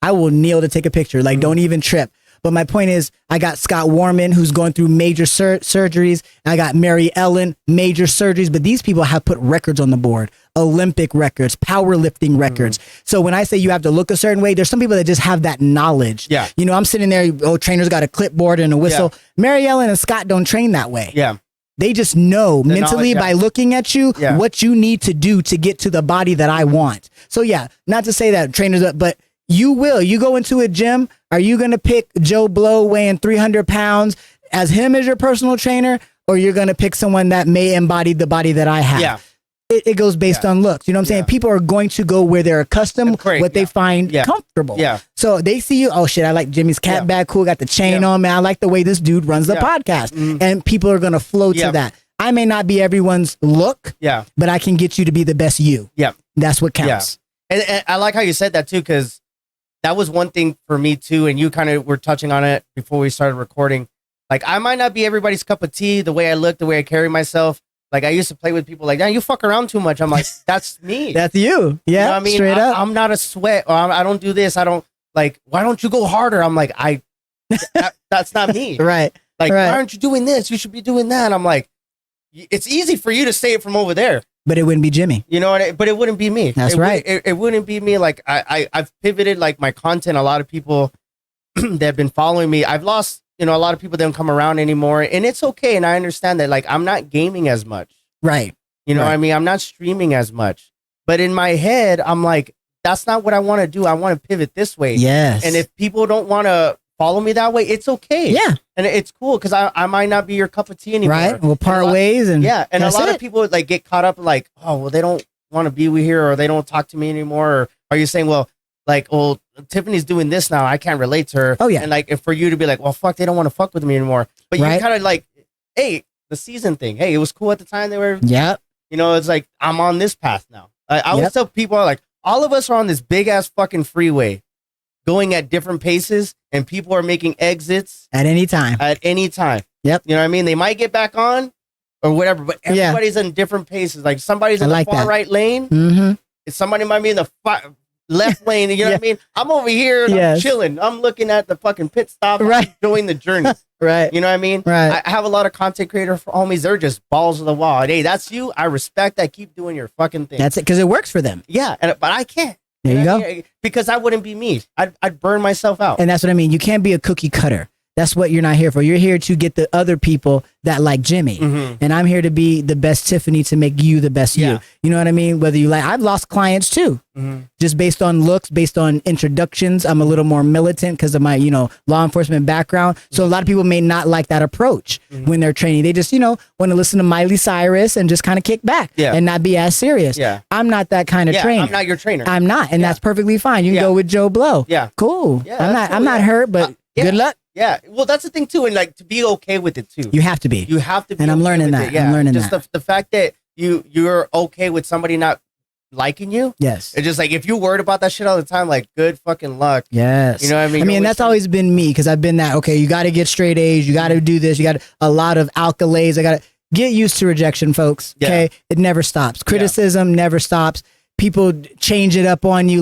I will kneel to take a picture. Like, don't even trip. But my point is, I got Scott Warman, who's going through major surgeries. And I got Mary Ellen, major surgeries. But these people have put records on the board, Olympic records, powerlifting records. So when I say you have to look a certain way, there's some people that just have that knowledge. Yeah. You know, I'm sitting there, trainers got a clipboard and a whistle. Yeah. Mary Ellen and Scott don't train that way. Yeah. They just know the mentally by looking at you what you need to do to get to the body that I want. So yeah, not to say that trainers, but you go into a gym. Are you going to pick Joe Blow weighing 300 pounds as him as your personal trainer? Or you're going to pick someone that may embody the body that I have? Yeah. It goes based on looks. You know what I'm saying? People are going to go where they're accustomed, what they find comfortable. Yeah. So they see you, oh shit, I like Jimmy's cat bag, cool, got the chain on, man. I like the way this dude runs the podcast. And people are going to flow to that. I may not be everyone's look, but I can get you to be the best you. Yeah. That's what counts. Yeah. And I like how you said that too, because that was one thing for me too. And you kind of were touching on it before we started recording. Like, I might not be everybody's cup of tea, the way I look, the way I carry myself. Like, I used to play with people like, you fuck around too much. I'm like, that's me. That's you. Yeah. You know what I mean? Straight up. I'm not a sweat, or I don't do this. I don't like, why don't you go harder? I'm like, that's not me. Right. Like, why aren't you doing this? You should be doing that. I'm like, it's easy for you to say it from over there. But it wouldn't be Jimmy. You know what? But it wouldn't be me. That's right. It wouldn't be me. Like, I've pivoted like my content. A lot of people that have been following me, I've lost, a lot of people don't come around anymore. And it's okay. And I understand that, like, I'm not gaming as much. Right. You know what I mean? I'm not streaming as much. But in my head, I'm like, that's not what I want to do. I want to pivot this way. Yes. And if people don't want to follow me that way, it's okay. Yeah. And it's cool because I might not be your cup of tea anymore. Right. We'll part ways. And and a lot of people like get caught up like, oh, well, they don't want to be here, or they don't talk to me anymore. Or are you saying, well, Tiffany's doing this now, I can't relate to her. Oh, yeah. And like, if for you to be like, well, fuck, they don't want to fuck with me anymore. But you kind of like, hey, the season thing. Hey, it was cool at the time. They were, it's like, I'm on this path now. I always tell people, like, all of us are on this big ass fucking freeway going at different paces, and people are making exits at any time. Yep. You know what I mean? They might get back on or whatever, but everybody's in different paces. Like, somebody's in the far right lane. Mm-hmm. Somebody might be in the left lane. You know what I mean? I'm over here and I'm chilling. I'm looking at the fucking pit stop. Right. Enjoying the journey. Right. You know what I mean? Right. I have a lot of content creator homies. They're just balls of the wall. Hey, that's you. I respect that. Keep doing your fucking thing. That's it. Because it works for them. Yeah. But I can't. There you go. Because I wouldn't be me. I'd burn myself out. And that's what I mean. You can't be a cookie cutter. That's what you're not here for. You're here to get the other people that like Jimmy. Mm-hmm. And I'm here to be the best Tiffany to make you the best you. You know what I mean? Whether you like, I've lost clients too. Mm-hmm. Just based on looks, based on introductions. I'm a little more militant because of my, law enforcement background. So a lot of people may not like that approach when they're training. They just, want to listen to Miley Cyrus and just kind of kick back and not be as serious. Yeah. I'm not that kind of trainer. I'm not your trainer. I'm not. And that's perfectly fine. You can go with Joe Blow. Yeah. Cool. Yeah, I'm not hurt, but good luck. Yeah, well, that's the thing too, and like to be okay with it too. You have to be. And I'm learning that. I'm learning that. Just the fact that you're okay with somebody not liking you. Yes. It's just like, if you're worried about that shit all the time, like, good fucking luck. Yes. You know what I mean? I mean, that's always been me, because I've been that. Okay, you got to get straight A's. You got to do this. You got a lot of accolades. I got to get used to rejection, folks. Okay, it never stops. Criticism never stops. People change it up on you.